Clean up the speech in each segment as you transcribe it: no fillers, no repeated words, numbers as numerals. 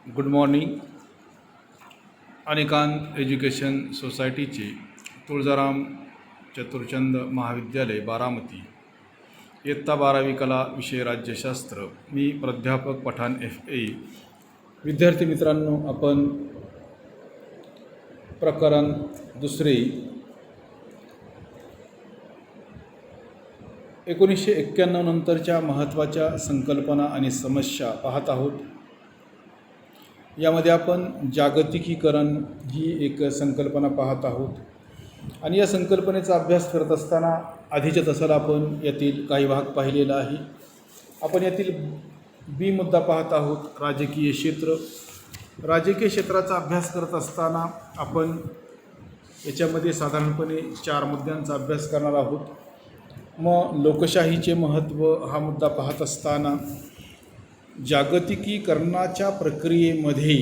Good morning. अनिकांत education सोसायटीचे तुळजाराम चतुर्चंद महाविद्यालय बारामती, इयत्ता 12वी कला विषय राज्यशास्त्र. मी प्राध्यापक पठाण FA. विद्यार्थी मित्रांनो, आपण प्रकरण दुसरे 1991 नंतरच्या महत्त्वाच्या संकल्पना आणि समस्या पाहत आहोत. यामध्ये आपण जागतिकीकरण ही एक संकल्पना पाहत आहोत आणि या संकल्पनेचा अभ्यास करत असताना आधीच्या तासाला आपण यातील काही भाग पाहिलेला आहे. आपण यातील बी मुद्दा पाहत आहोत, राजकीय क्षेत्र. राजकीय क्षेत्राचा अभ्यास करत असताना आपण याच्यामध्ये साधारणपणे 4 मुद्द्यांचा अभ्यास करणार आहोत. मग लोकशाहीचे महत्त्व हा मुद्दा पाहत असताना जागतिकीकरणाच्या प्रक्रियेमध्ये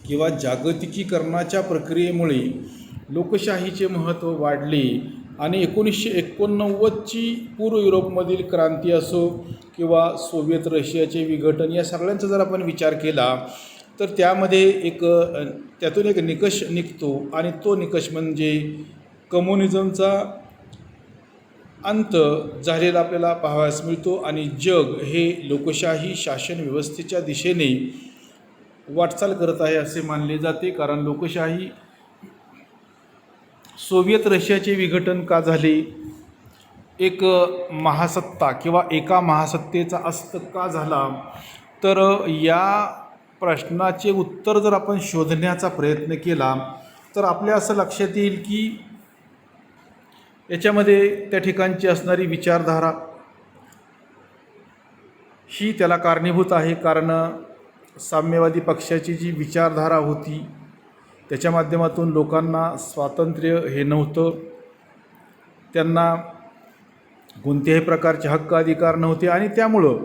किंवा जागतिकीकरणाच्या प्रक्रियेमुळे लोकशाहीचे महत्त्व वाढले आणि 1989ची पूर्व युरोपमधील क्रांती असो किंवा सोव्हिएत रशियाचे विघटन, या सगळ्यांचा जर आपण विचार केला तर त्यातून एक निकष निघतो आणि तो निकष म्हणजे कम्युनिझमचा अंत झालेला आपल्याला पाहावयास मिळतो आणि जग हे लोकशाही शासन व्यवस्थेच्या दिशेने वाटचाल करत आहे असे मानले जाते. कारण लोकशाही सोव्हिएत रशियाचे विघटन का झाले, एक महासत्ता किंवा एका महासत्तेचा अस्त का झाला, तर या प्रश्नाचे उत्तर जर आपण शोधण्याचा प्रयत्न केला तर आपल्या असं लक्षात येईल की याच्यामध्ये त्या ठिकाणची असणारी विचारधारा ही त्याला कारणीभूत आहे. कारण साम्यवादी पक्षाची जी विचारधारा होती त्याच्या माध्यमातून लोकांना स्वातंत्र्य हे नव्हतं, त्यांना कोणत्याही प्रकारचे हक्क अधिकार नव्हते आणि त्यामुळं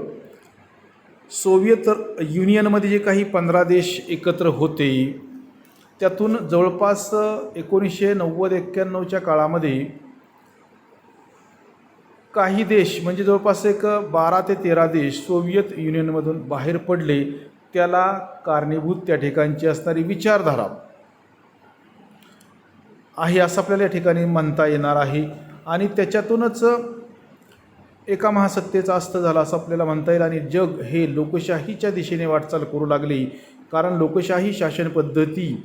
सोव्हिएत युनियनमध्ये जे काही 15 देश एकत्र होते त्यातून जवळपास 1990-91च्या काळामध्ये काही देश म्हणजे जवळपास 12 ते 13 देश सोव्हिएत युनियनमधून बाहेर पडले. त्याला कारणीभूत त्या ठिकाणची असणारी विचारधारा आहे असं आपल्याला या ठिकाणी म्हणता येणार आहे आणि त्याच्यातूनच एका महासत्तेचा अस्त झाला असं आपल्याला म्हणता येईल आणि जग हे लोकशाहीच्या दिशेने वाटचाल करू लागले. कारण लोकशाही शासन पद्धती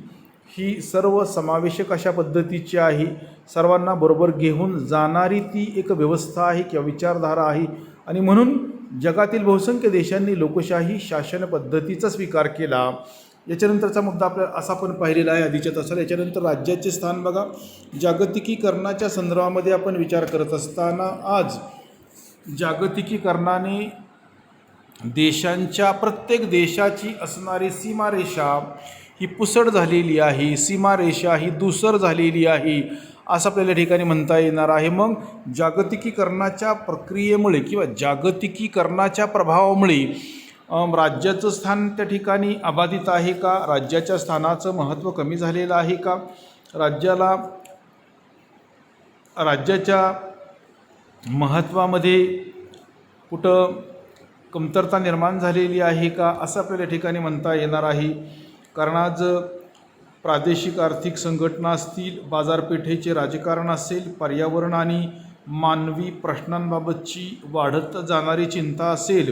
ही सर्व समावेशक अशा पद्धतीची आहे, सर्वांना बरोबर घेऊन जाणारी ती एक व्यवस्था आहे किंवा विचारधारा आहे आणि म्हणून जगातील बहुसंख्य देशांनी लोकशाही शासन पद्धतीचा स्वीकार केला. याच्यानंतरचा मुद्दा आपल्याला असा पण पाहिलेला आहे आधीच्या तासाला. याच्यानंतर राज्याचे स्थान बघा. जागतिकीकरणाच्या संदर्भामध्ये आपण विचार करत असताना आज जागतिकीकरणाने देशांच्या प्रत्येक देशाची असणारी सीमारेषा ही पुसट झालेली आहे, सीमारेषा ही धूसर झालेली आहे असं आपल्याला ठिकाणी म्हणता येणार आहे. मग जागतिकीकरणाच्या प्रक्रियेमुळे किंवा जागतिकीकरणाच्या प्रभावामुळे राज्याचं स्थान त्या ठिकाणी अबाधित आहे का, राज्याच्या स्थानाचं महत्त्व कमी झालेलं आहे का, राज्याच्या महत्त्वामध्ये कुठं कमतरता निर्माण झालेली आहे का असं आपल्याला ठिकाणी म्हणता येणार आहे. कारण आज प्रादेशिक आर्थिक संघटना असतील, बाजारपेठेचे राजकारण असेल, पर्यावरण आणि मानवी प्रश्नांबाबतची वाढत जाणारी चिंता असेल,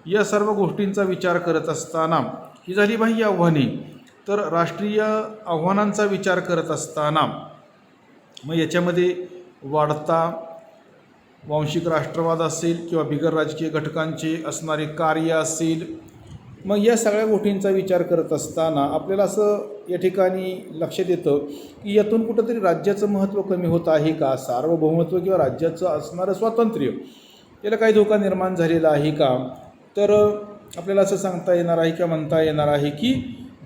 या सर्व गोष्टींचा विचार करत असताना ही झाली बाह्य आव्हाने. तर राष्ट्रीय आव्हानांचा विचार करत असताना मग याच्यामध्ये वाढता वांशिक राष्ट्रवाद असेल किंवा बिगर राजकीय घटकांचे असणारे कार्य असेल, मग या सगळ्या गोष्टींचा विचार करत असताना आपल्याला असं या ठिकाणी लक्षात येतं की यातून कुठंतरी राज्याचं महत्त्व कमी होत आहे का, सार्वभौमत्व किंवा राज्याचं असणारं स्वातंत्र्य याला काही धोका निर्माण झालेला आहे का. तर आपल्याला असं सांगता येणार आहे किंवा म्हणता येणार आहे की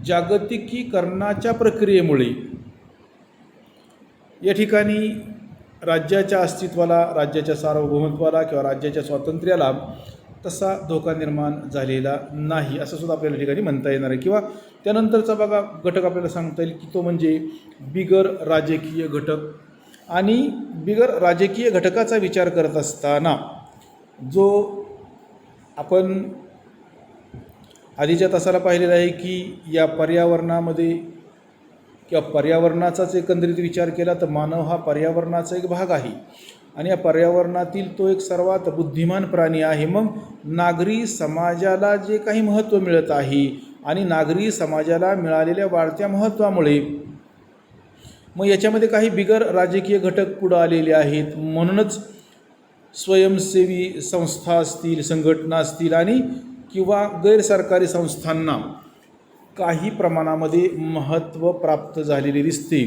जागतिकीकरणाच्या प्रक्रियेमुळे या ठिकाणी राज्याच्या अस्तित्वाला, राज्याच्या सार्वभौमत्वाला किंवा राज्याच्या स्वातंत्र्याला तसा धोका निर्माण झालेला नाही असं सुद्धा आपल्याला ठिकाणी म्हणता येणार आहे. किंवा त्यानंतरचा बघा घटक आपल्याला सांगता येईल की तो म्हणजे बिगर राजकीय घटक. आणि बिगर राजकीय घटकाचा विचार करत असताना जो आपण आधीच्या तासाला पाहिलेलं आहे की या पर्यावरणामध्ये किंवा पर्यावरणाचाच एकंदरीत विचार केला तर मानव हा पर्यावरणाचा एक भाग आहे आणि या पर्यावरणातील तो एक सर्वात बुद्धिमान प्राणी आहे. मग नागरी समाजाला जे काही महत्त्व मिळत आहे आणि नागरी समाजाला मिळालेल्या वाढत्या महत्त्वामुळे मग याच्यामध्ये काही बिगर राजकीय घटक पुढे आलेले आहेत. म्हणूनच स्वयंसेवी संस्था असतील, संघटना असतील आणि किंवा गैरसरकारी संस्थांना काही प्रमाणामध्ये महत्त्व प्राप्त झालेले दिसते.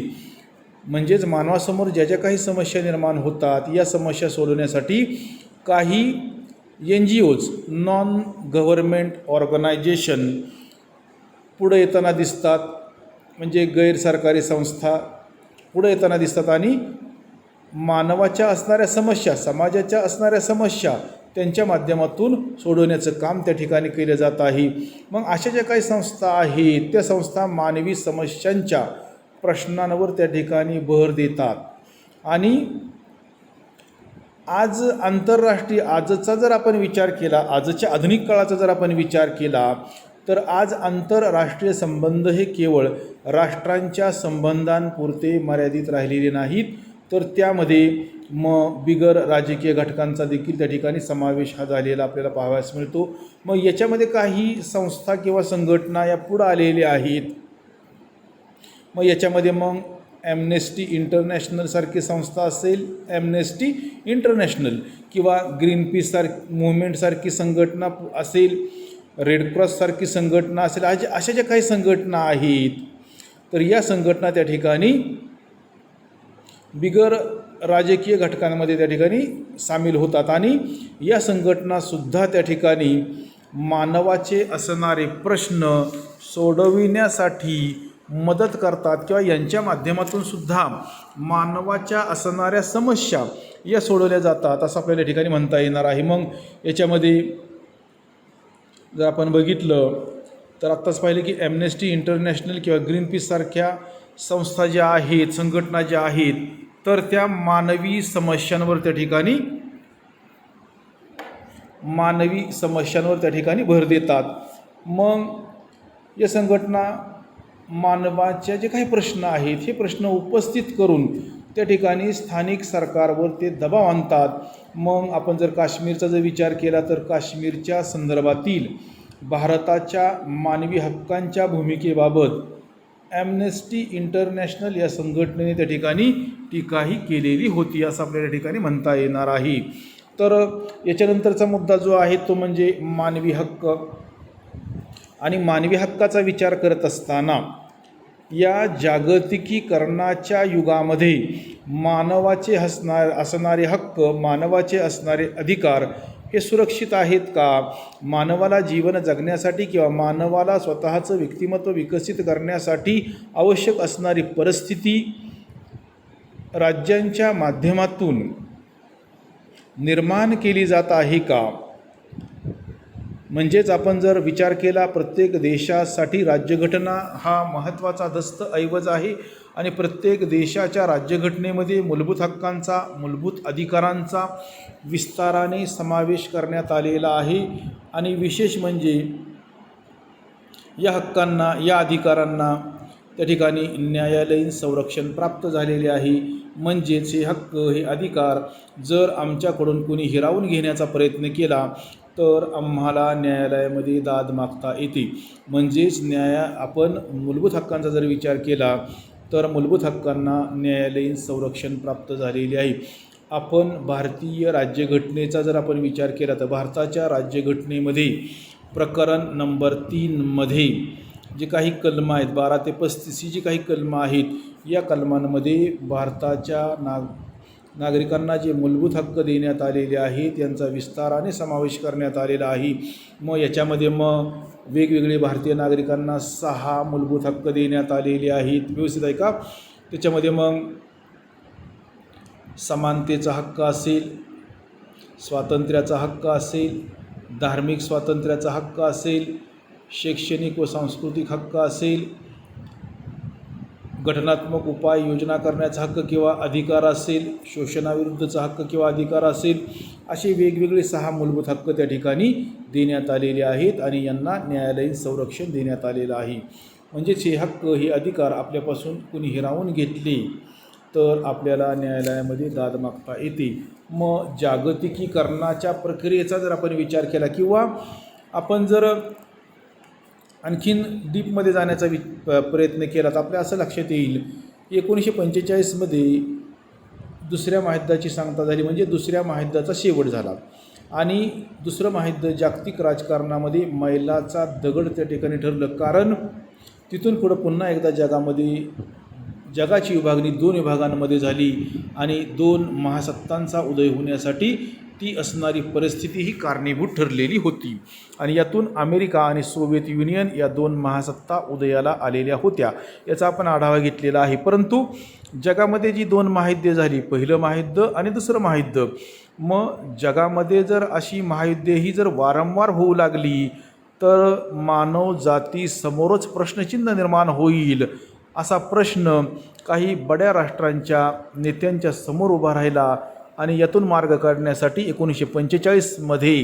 म्हणजेच मानवासमोर ज्या ज्या काही समस्या निर्माण होतात या समस्या सोडवण्यासाठी काही NGOज नॉन गव्हर्मेंट ऑर्गनायझेशन पुढे येताना दिसतात. म्हणजे गैरसरकारी संस्था पुढे येताना दिसतात आणि मानवाच्या असणाऱ्या समस्या, समाजाच्या असणाऱ्या समस्या त्यांच्या माध्यमातून सोडवण्याचं काम त्या ठिकाणी केलं जात आहे. मग अशा ज्या काही संस्था आहेत त्या संस्था मानवी समस्यांच्या प्रश्नांवर त्या ठिकाणी भर देतात. आणि आज आंतरराष्ट्रीय आजचा जर आपण विचार केला, आजच्या आधुनिक काळाचा जर आपण विचार केला तर आज आंतरराष्ट्रीय संबंध हे केवळ राष्ट्रांच्या संबंधांपुरते मर्यादित राहिलेले नाहीत, तर त्यामध्ये बिगर राजकीय घटकांचा देखील त्या ठिकाणी समावेश हा झालेला आपल्याला पाहावयास मिळतो. मग याच्यामध्ये काही संस्था किंवा संघटना या पुढे आलेल्या आहेत. मग याच्यामध्ये मग ॲम्नेस्टी इंटरनॅशनल सारखी संस्था असेल, ॲम्नेस्टी इंटरनॅशनल किंवा ग्रीनपीस मूव्हमेंटसारखी संघटना असेल, रेड क्रॉस सारखी संघटना असेल, अशा ज्या काही संघटना आहेत तर या संघटना त्या ठिकाणी बिगर राजकीय घटकांमध्ये त्या ठिकाणी सामील होतात आणि या संघटनासुद्धा त्या ठिकाणी मानवाचे असणारे प्रश्न सोडविण्यासाठी मदत करतात किंवा यांच्या माध्यमातून सुद्धा मानवाच्या असणाऱ्या समस्या या सोडवल्या जातात असं आपल्याला या ठिकाणी म्हणता येणार आहे. मग याच्यामध्ये जर आपण बघितलं तर आत्ताच पाहिलं की ॲम्नेस्टी इंटरनॅशनल किंवा ग्रीनपीस सारख्या संस्था ज्या आहेत, संघटना ज्या आहेत तर त्या मानवी समस्यांवर त्या ठिकाणी भर देतात. मग या संघटना मानवाचे जे काही प्रश्न आहेत हे प्रश्न उपस्थित करून त्या ठिकाणी स्थानिक सरकारवर ते दबाव आणतात. मग आपण जर काश्मीरचा जर विचार केला तर काश्मीरच्या संदर्भातील भारताच्या मानवी हक्कांच्या भूमिकेबाबत ॲम्नेस्टी इंटरनॅशनल या संघटनेने त्या ठिकाणी टीकाही केलेली होती असं आपल्याला त्या ठिकाणी म्हणता येणार आहे. तर याच्यानंतरचा मुद्दा जो आहे तो म्हणजे मानवी हक्क. आणि मानवी हक्काचा विचार करत असताना या जागतिकीकरणाच्या युगामध्ये मानवाचे असणारे हक्क, मानवाचे असणारे अधिकार हे सुरक्षित आहेत का? मानवाला जीवन जगण्यासाठी किंवा मानवाला स्वतःचं व्यक्तिमत्व विकसित करण्यासाठी आवश्यक असणारी परिस्थिती राज्यांच्या माध्यमातून निर्माण केली जात आहे का? म्हणजेच आपण जर विचार केला प्रत्येक देशासाठी राज्यघटना हा महत्त्वाचा दस्तऐवज आहे आणि प्रत्येक देशाच्या राज्यघटनेमध्ये मूलभूत हक्कांचा, मूलभूत अधिकारांचा विस्ताराने समावेश करण्यात आलेला आहे. आणि विशेष म्हणजे या हक्कांना, या अधिकारांना त्या ठिकाणी न्यायालयीन संरक्षण प्राप्त झालेले आहे. म्हणजेच हे हक्क, हे अधिकार जर आमच्याकडून कोणी हिरावून घेण्याचा प्रयत्न केला तर आम्हाला न्यायालयामध्ये दाद मागता येते. म्हणजेच आपण मूलभूत हक्कांचा जर विचार केला तर मूलभूत हक्कांना न्यायालयीन संरक्षण प्राप्त झालेले आहे. आपण भारतीय राज्यघटनेचा जर आपण विचार केला तर भारताच्या राज्यघटनेमध्ये प्रकरण नंबर 3 मध्ये जे काही कलम आहेत, 12 ते 35 ही जी काही कलमं आहेत, या कलमांमध्ये भारताच्या नागरिकांना जे मूलभूत हक्क देण्यात आलेले आहेत यांचा विस्ताराने समावेश करण्यात आलेला आहे. मग याच्यामध्ये वेगवेगळे भारतीय नागरिकांना 6 मूलभूत हक्क देण्यात आलेले आहेत. व्यवस्थित आहे का? त्याच्यामध्ये समानतेचा हक्क असेल, स्वातंत्र्याचा हक्क असेल, धार्मिक स्वातंत्र्याचा हक्क असेल, शैक्षणिक व सांस्कृतिक हक्क असेल, घटनात्मक उपाय योजना करण्याचा हक्क किंवा अधिकार असेल, शोषणाविरुद्धचा हक्क किंवा अधिकार असेल, असे वेगवेगळे 6 मूलभूत हक्क त्या ठिकाणी देण्यात आलेले आहेत आणि यांना न्यायालयीन संरक्षण देण्यात आलेलं आहे. म्हणजेच हे हक्क हे अधिकार आपल्यापासून कुणी हिरावून घेतले तर आपल्याला न्यायालयामध्ये दाद मागता येते. मग जागतिकीकरणाच्या प्रक्रियेचा जर आपण विचार केला किंवा आपण जर आणखीन डीपमध्ये जाण्याचा प्रयत्न केला तर आपल्या असं लक्षात येईल 1945मध्ये दुसऱ्या महायुद्धाची सांगता झाली, म्हणजे दुसऱ्या महायुद्धाचा शेवट झाला आणि दुसरं महायुद्ध जागतिक राजकारणामध्ये मैलाचा दगड त्या ठिकाणी ठरलं. कारण तिथून पुढं पुन्हा एकदा जगाची विभागणी 2 विभागांमध्ये झाली आणि 2 महासत्तांचा उदय होण्यासाठी ती असणारी परिस्थिती ही कारणीभूत ठरलेली होती आणि यातून अमेरिका आणि सोव्हिएत युनियन या 2 महासत्ता उदयाला आलेल्या होत्या. याचा आपण आढावा घेतलेला आहे. परंतु जगामध्ये जी 2 महायुद्धे झाली, पहिलं महायुद्ध आणि दुसरं महायुद्ध, मग जगामध्ये जर अशी महायुद्धे ही जर वारंवार होऊ लागली तर मानव जातीसमोरच प्रश्नचिन्ह निर्माण होईल. असा प्रश्न काही बड्या राष्ट्रांच्या नेत्यांच्या समोर उभा राहिला आणि यातून मार्ग काढण्यासाठी 1945मध्ये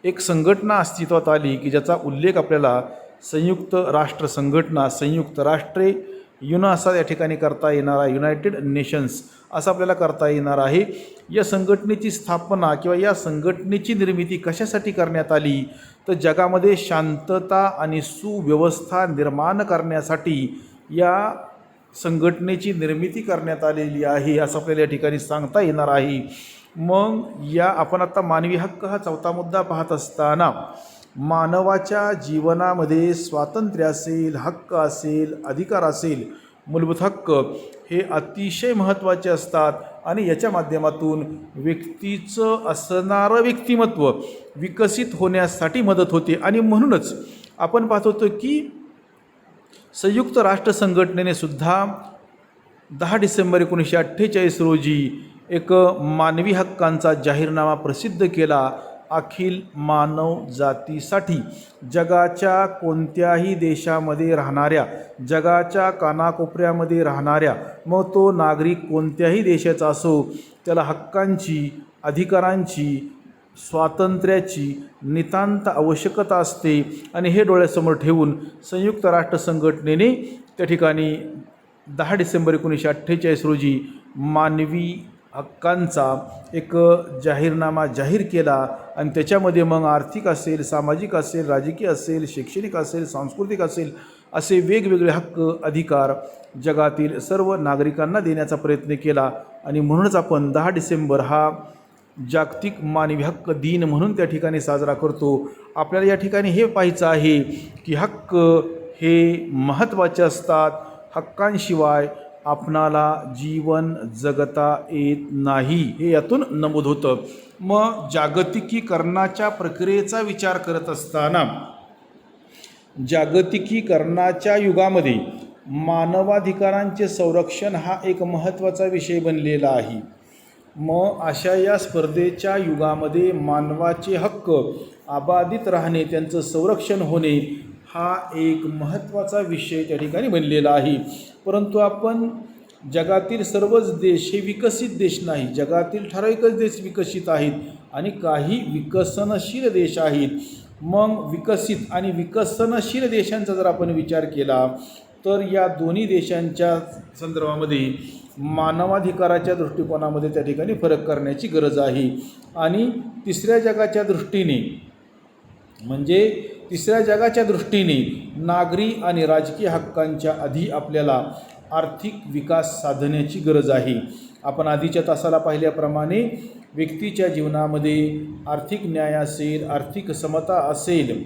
एक संघटना अस्तित्वात आली की ज्याचा उल्लेख आपल्याला संयुक्त राष्ट्र संघटना, संयुक्त राष्ट्रे, युनासा या ठिकाणी करता येणार आहे, युनायटेड नेशन्स असं आपल्याला करता येणार आहे. या संघटनेची स्थापना किंवा या संघटनेची निर्मिती कशासाठी करण्यात आली तर जगामध्ये शांतता आणि सुव्यवस्था निर्माण करण्यासाठी या संघटनेची निर्मिती करण्यात आलेली आहे असं आपल्याला या ठिकाणी सांगता येणार आहे. मग या आपण आता मानवी हक्क हा 4था मुद्दा पाहत असताना मानवाच्या जीवनामध्ये स्वातंत्र्य असेल, हक्क असेल, अधिकार असेल, मूलभूत हक्क हे अतिशय महत्त्वाचे असतात आणि याच्या माध्यमातून व्यक्तीचं असणारं व्यक्तिमत्व विकसित होण्यासाठी मदत होते. आणि म्हणूनच आपण पाहत होतो की संयुक्त राष्ट्र संघटनेने सुद्धा 10 डिसेंबर 1948 रोजी एक मानवी हक्कांचा जाहीरनामा प्रसिद्ध केला. अखिल मानव जातीसाठी जगाच्या कोणत्याही देशामध्ये राहणाऱ्या, जगाच्या कानाकोपऱ्यामध्ये राहणाऱ्या, मग तो नागरिक कोणत्याही देशाचा असो, त्याला हक्कांची, अधिकारांची, स्वातंत्र्याची नितांत आवश्यकता असते. आणि हे डोळ्यासमोर ठेवून संयुक्त राष्ट्र संघटनेने त्या ठिकाणी 10 डिसेंबर 1948 रोजी मानवी हक्कांचा एक जाहीरनामा जाहीर केला आणि त्याच्यामध्ये मग आर्थिक असेल, सामाजिक असेल, राजकीय असेल, शैक्षणिक असेल, सांस्कृतिक असेल, असे वेगवेगळे हक्क, अधिकार जगातील सर्व नागरिकांना देण्याचा प्रयत्न केला. आणि म्हणूनच आपण 10 डिसेंबर हा जागतिक मानवी हक्क दिन म्हणून त्या ठिकाणी साजरा करतो. आपल्याला या ठिकाणी हे पाहायचं आहे की हक्क हे महत्त्वाचे असतात. हक्कांशिवाय आपणाला जीवन जगता येत नाही हे यातून नमूद होतं. मग जागतिकीकरणाच्या प्रक्रियेचा विचार करत असताना जागतिकीकरणाच्या युगामध्ये मानवाधिकारांचे संरक्षण हा एक महत्त्वाचा विषय बनलेला आहे. मग अशा या स्पर्धेच्या युगामध्ये मानवाचे हक्क अबाधित राहणे, त्यांचं संरक्षण होणे हा एक महत्त्वाचा विषय त्या ठिकाणी बनलेला आहे. परंतु आपण जगातील सर्वच देश हे विकसित देश नाही, जगातील ठराविकच देश विकसित आहेत आणि काही विकसनशील देश आहेत. मग विकसित आणि विकसनशील देशांचा जर आपण विचार केला तर या दोन्ही देशांच्या संदर्भामध्ये मानवाधिकाराच्या दृष्टिकोनामध्ये त्या ठिकाणी फरक करण्याची गरज आहे. आणि तिसऱ्या जगाच्या दृष्टीने नागरी आणि राजकीय हक्कांच्या आधी आपल्याला आर्थिक विकास साधण्याची गरज आहे. आपण आधीच्या तासाला पाहिल्याप्रमाणे व्यक्तीच्या जीवनामध्ये आर्थिक न्याय असेल, आर्थिक समता असेल,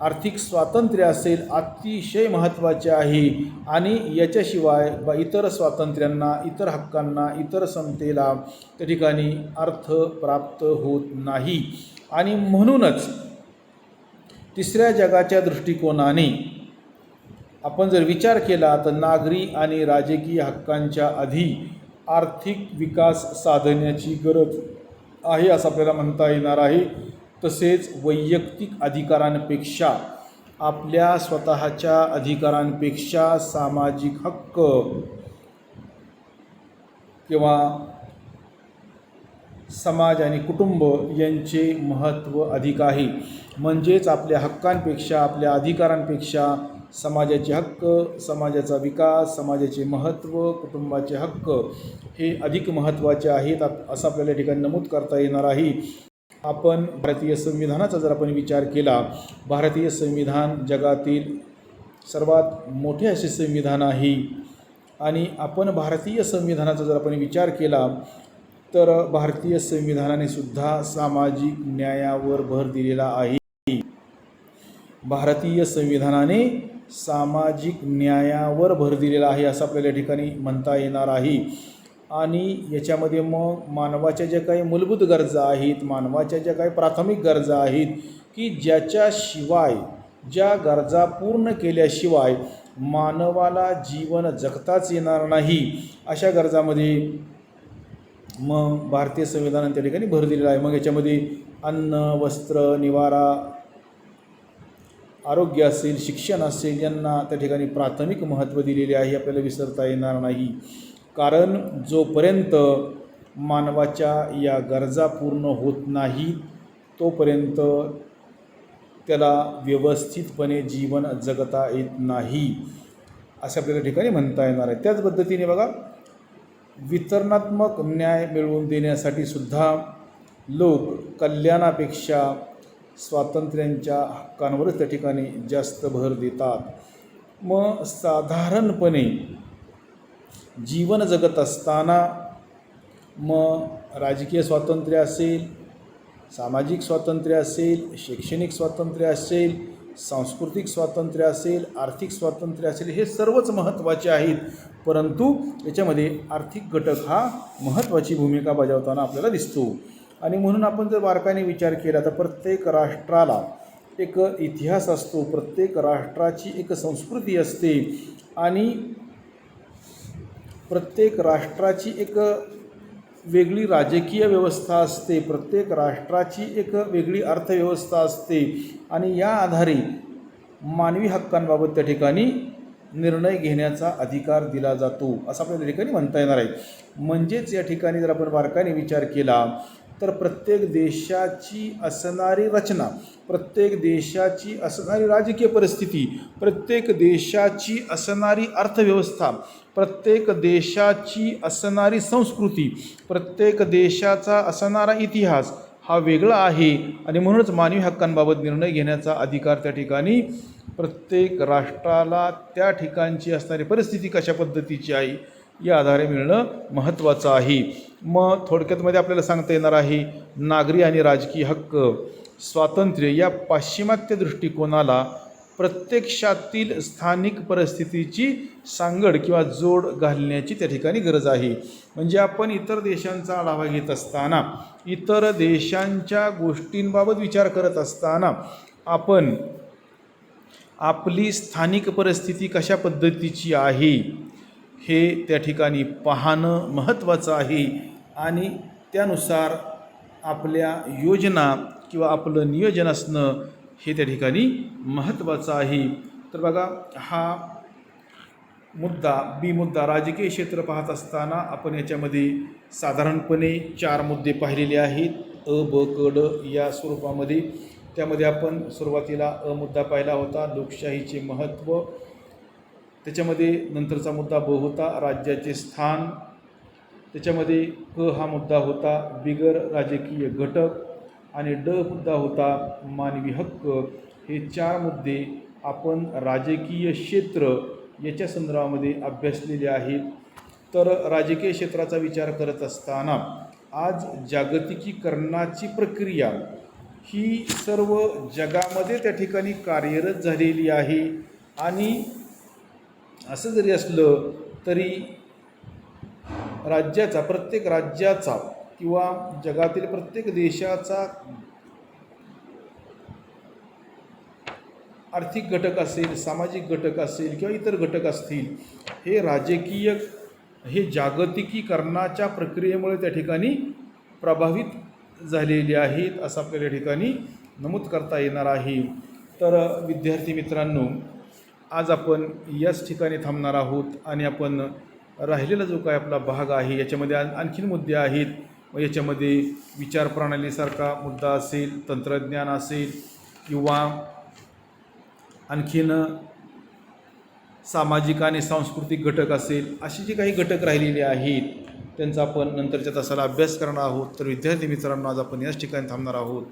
आर्थिक स्वातंत्र्य असेल, अतिशय महत्त्वाचे आहे. आणि याच्याशिवाय इतर स्वातंत्र्यांना, इतर हक्कांना, इतर समतेला त्या ठिकाणी अर्थ प्राप्त होत नाही. आणि म्हणूनच तिसऱ्या जगाच्या दृष्टिकोनाने आपण जर विचार केला तर नागरी आणि राजकीय हक्कांच्या आधी आर्थिक विकास साधण्याची गरज आहे असं आपल्याला म्हणता येणार आहे. तसेच वैयक्तिक अधिकारांपेक्षा आपल्या स्वतःच्या अधिकारांपेक्षा सामाजिक हक्क किंवा समाज आणि कुटुंब यांचे महत्त्व अधिक आहे. म्हणजेच आपल्या हक्कांपेक्षा, आपल्या अधिकारांपेक्षा समाजाचे हक्क, समाजाचा विकास, समाजाचे महत्त्व, कुटुंबाचे हक्क हे अधिक महत्त्वाचे आहेत असं आपल्याला या ठिकाणी नमूद करता येणार आहे. आपण भारतीय संविधानाचा जर आपण विचार केला, भारतीय संविधान जगातील सर्वात मोठे असे संविधान आहे आणि आपण भारतीय संविधानाचा जर आपण विचार केला तर भारतीय संविधानाने सुद्धा सामाजिक न्यायावर भर दिलेला आहे. भारतीय संविधानाने सामाजिक न्यायावर भर दिलेला आहे असं आपल्याला या ठिकाणी म्हणता येणार आहे. आणि याच्यामध्ये मग मानवाच्या ज्या काही मूलभूत गरजा आहेत, मानवाच्या ज्या काही प्राथमिक गरजा आहेत की ज्याच्याशिवाय, ज्या गरजा पूर्ण केल्याशिवाय मानवाला जीवन जगताच येणार नाही, अशा गरजामध्ये मग भारतीय संविधानाने त्या ठिकाणी भर दिलेला आहे. मग याच्यामध्ये अन्न, वस्त्र, निवारा, आरोग्य असेल, शिक्षण असेल यांना त्या ठिकाणी प्राथमिक महत्त्व दिलेले आहे. आपल्याला विसरता येणार नाही. कारण जोपर्यंत मानवाच्या या गरजा पूर्ण होत नाही तोपर्यंत त्याला व्यवस्थितपणे जीवन जगता येत नाही असं आपल्याला ठिकाणी म्हणता येणार आहे. त्याच पद्धतीने बघा, वितरणात्मक न्याय मिळवून देण्यासाठी सुद्धा लोक कल्याणापेक्षा स्वातंत्र्यांच्या हक्कांवरच त्या ठिकाणी जास्त भर देतात. मग साधारणपणे जीवन जगत असताना मग राजकीय स्वातंत्र्य असेल, सामाजिक स्वातंत्र्य असेल, शैक्षणिक स्वातंत्र्य असेल, सांस्कृतिक स्वातंत्र्य असेल, आर्थिक स्वातंत्र्य असेल, हे सर्वच महत्त्वाचे आहेत. परंतु याच्यामध्ये आर्थिक घटक हा महत्त्वाची भूमिका बजावताना आपल्याला दिसतो. आणि म्हणून आपण जर बारकाईने विचार केला तर प्रत्येक राष्ट्राला एक इतिहास असतो, प्रत्येक राष्ट्राची एक संस्कृती असते आणि प्रत्येक राष्ट्राची एक वेगळी राजकीय व्यवस्था असते, प्रत्येक राष्ट्राची एक वेगळी अर्थव्यवस्था असते आणि या आधारे मानवी हक्कांबाबत त्या ठिकाणी निर्णय घेण्याचा अधिकार दिला जातो असं आपल्याला या ठिकाणी म्हणता येणार आहे. म्हणजेच या ठिकाणी जर आपण बारकाईने विचार केला तर प्रत्येक देशाची असणारी रचना, प्रत्येक देशाची असणारी राजकीय परिस्थिती, प्रत्येक देशाची असणारी अर्थव्यवस्था, प्रत्येक देशाची असणारी संस्कृती, प्रत्येक देशाचा असणारा इतिहास हा वेगळा आहे आणि म्हणूनच मानवी हक्कांबाबत निर्णय घेण्याचा अधिकार त्या ठिकाणी प्रत्येक राष्ट्राला त्या ठिकाणची असणारी परिस्थिती कशा पद्धतीची आहे या आधारे मिळणं महत्त्वाचं आहे. मग थोडक्यातमध्ये आपल्याला सांगता येणार आहे, नागरी आणि राजकीय हक्क, स्वातंत्र्य या पाश्चिमात्य दृष्टिकोनाला प्रत्यक्षातील स्थानिक परिस्थितीची सांगड किंवा जोड घालण्याची त्या ठिकाणी गरज आहे. म्हणजे आपण इतर देशांचा आढावा घेत असताना, इतर देशांच्या गोष्टींबाबत विचार करत असताना आपण आपली स्थानिक परिस्थिती कशा पद्धतीची आहे हे त्या ठिकाणी पाहणं महत्त्वाचं आहे आणि त्यानुसार आपल्या योजना किंवा आपलं नियोजन असणं हे त्या ठिकाणी महत्त्वाचं आहे. तर बघा, हा बी मुद्दा राजकीय क्षेत्र पाहत असताना आपण याच्यामध्ये साधारणपणे 4 मुद्दे पाहिलेले आहेत, अ, ब, क, ड या स्वरूपामध्ये. त्यामध्ये आपण सुरुवातीला अ मुद्दा पाहिला होता, लोकशाहीचे महत्त्व. त्याच्यामध्ये नंतरचा मुद्दा ब होता, राज्याचे स्थान. त्याच्यामध्ये क हा मुद्दा होता, बिगर राजकीय घटक. आणि ड मुद्दा होता, मानवी हक्क. हे 4 मुद्दे आपण राजकीय क्षेत्र याच्या संदर्भामध्ये अभ्यासलेले आहेत. तर राजकीय क्षेत्राचा विचार करत असताना आज जागतिकीकरणाची प्रक्रिया ही सर्व जगामध्ये त्या ठिकाणी कार्यरत झालेली आहे आणि असं जरी असलं तरी राज्याचा, प्रत्येक राज्याचा किंवा जगातील प्रत्येक देशाचा आर्थिक घटक असेल, सामाजिक घटक असेल किंवा इतर घटक असतील, हे जागतिकीकरणाच्या प्रक्रियेमुळे त्या ठिकाणी प्रभावित झालेले आहेत असं आपल्याला या ठिकाणी नमूद करता येणार आहे. तर विद्यार्थी मित्रांनो, आज आपण याच ठिकाणी थांबणार आहोत आणि आपण राहिलेला जो काय आपला भाग आहे याच्यामध्ये आणखीन मुद्दे आहेत. याच्यामध्ये विचारप्रणालीसारखा मुद्दा असेल, तंत्रज्ञान असेल किंवा आणखीन सामाजिक आणि सांस्कृतिक घटक असेल, असे जे काही घटक राहिलेले आहेत त्यांचा आपण नंतरच्या तासाला अभ्यास करणार आहोत. तर विद्यार्थी मित्रांनो, आज आपण याच ठिकाणी थांबणार आहोत.